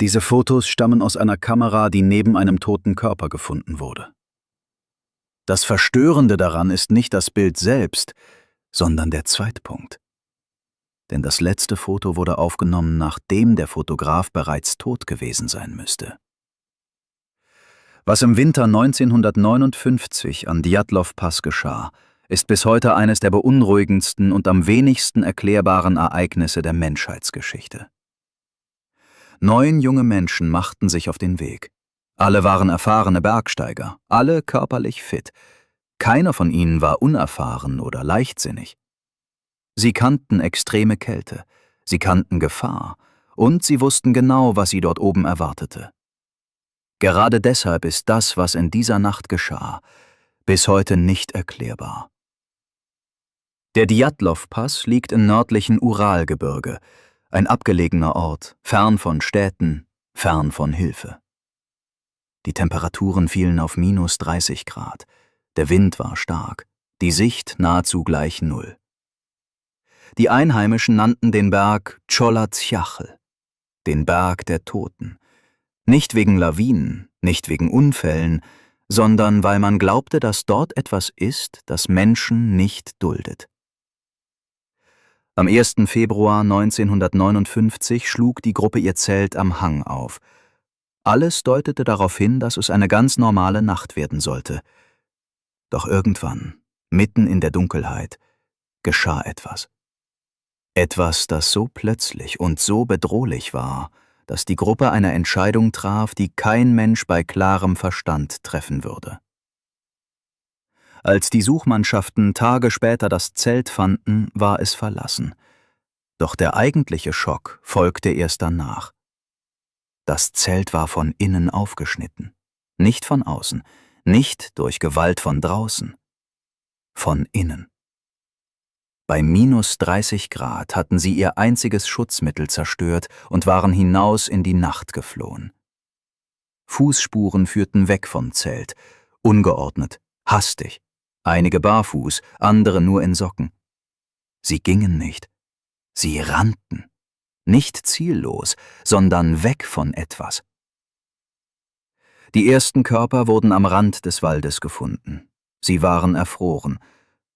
Diese Fotos stammen aus einer Kamera, die neben einem toten Körper gefunden wurde. Das Verstörende daran ist nicht das Bild selbst, sondern der Zeitpunkt. Denn das letzte Foto wurde aufgenommen, nachdem der Fotograf bereits tot gewesen sein müsste. Was im Winter 1959 an Djatlov-Pass geschah, ist bis heute eines der beunruhigendsten und am wenigsten erklärbaren Ereignisse der Menschheitsgeschichte. 9 junge Menschen machten sich auf den Weg. Alle waren erfahrene Bergsteiger, alle körperlich fit. Keiner von ihnen war unerfahren oder leichtsinnig. Sie kannten extreme Kälte, sie kannten Gefahr und sie wussten genau, was sie dort oben erwartete. Gerade deshalb ist das, was in dieser Nacht geschah, bis heute nicht erklärbar. Der Djatlov-Pass liegt im nördlichen Uralgebirge, ein abgelegener Ort, fern von Städten, fern von Hilfe. Die Temperaturen fielen auf -30 Grad, der Wind war stark, die Sicht nahezu gleich Null. Die Einheimischen nannten den Berg Tscholatschachel, den Berg der Toten. Nicht wegen Lawinen, nicht wegen Unfällen, sondern weil man glaubte, dass dort etwas ist, das Menschen nicht duldet. Am 1. Februar 1959 schlug die Gruppe ihr Zelt am Hang auf. Alles deutete darauf hin, dass es eine ganz normale Nacht werden sollte. Doch irgendwann, mitten in der Dunkelheit, geschah etwas. Etwas, das so plötzlich und so bedrohlich war, dass die Gruppe eine Entscheidung traf, die kein Mensch bei klarem Verstand treffen würde. Als die Suchmannschaften Tage später das Zelt fanden, war es verlassen. Doch der eigentliche Schock folgte erst danach. Das Zelt war von innen aufgeschnitten, nicht von außen, nicht durch Gewalt von draußen, von innen. Bei -30 Grad hatten sie ihr einziges Schutzmittel zerstört und waren hinaus in die Nacht geflohen. Fußspuren führten weg vom Zelt, ungeordnet, hastig, einige barfuß, andere nur in Socken. Sie gingen nicht, sie rannten, nicht ziellos, sondern weg von etwas. Die ersten Körper wurden am Rand des Waldes gefunden. Sie waren erfroren.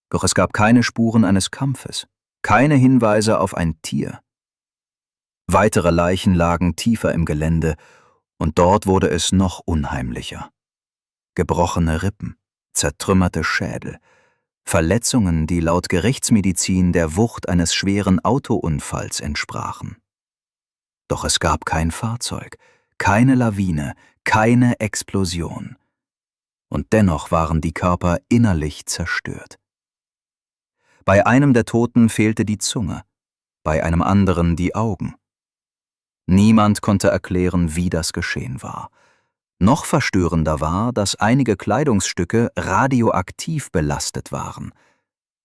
Doch es gab keine Spuren eines Kampfes, keine Hinweise auf ein Tier. Weitere Leichen lagen tiefer im Gelände, und dort wurde es noch unheimlicher. Gebrochene Rippen, zertrümmerte Schädel, Verletzungen, die laut Gerichtsmedizin der Wucht eines schweren Autounfalls entsprachen. Doch es gab kein Fahrzeug, keine Lawine, keine Explosion. Und dennoch waren die Körper innerlich zerstört. Bei einem der Toten fehlte die Zunge, bei einem anderen die Augen. Niemand konnte erklären, wie das geschehen war. Noch verstörender war, dass einige Kleidungsstücke radioaktiv belastet waren.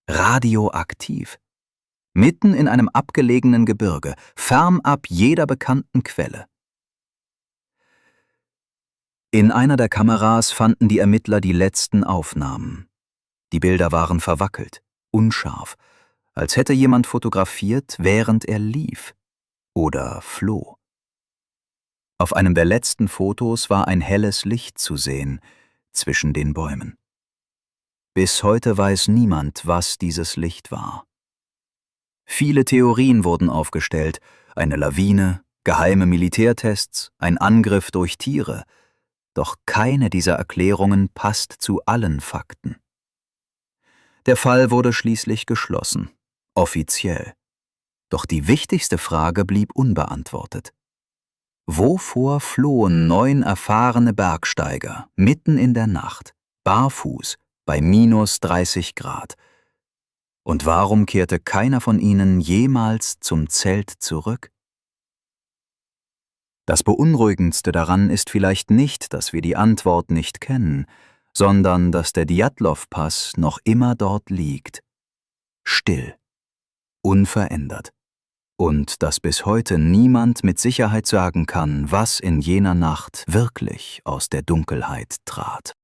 Radioaktiv. Mitten in einem abgelegenen Gebirge, fernab jeder bekannten Quelle. In einer der Kameras fanden die Ermittler die letzten Aufnahmen. Die Bilder waren verwackelt, unscharf, als hätte jemand fotografiert, während er lief oder floh. Auf einem der letzten Fotos war ein helles Licht zu sehen zwischen den Bäumen. Bis heute weiß niemand, was dieses Licht war. Viele Theorien wurden aufgestellt, eine Lawine, geheime Militärtests, ein Angriff durch Tiere, doch keine dieser Erklärungen passt zu allen Fakten. Der Fall wurde schließlich geschlossen, offiziell. Doch die wichtigste Frage blieb unbeantwortet. Wovor flohen 9 erfahrene Bergsteiger mitten in der Nacht, barfuß, bei -30 Grad? Und warum kehrte keiner von ihnen jemals zum Zelt zurück? Das Beunruhigendste daran ist vielleicht nicht, dass wir die Antwort nicht kennen, sondern dass der Djatlov-Pass noch immer dort liegt, still, unverändert, und dass bis heute niemand mit Sicherheit sagen kann, was in jener Nacht wirklich aus der Dunkelheit trat.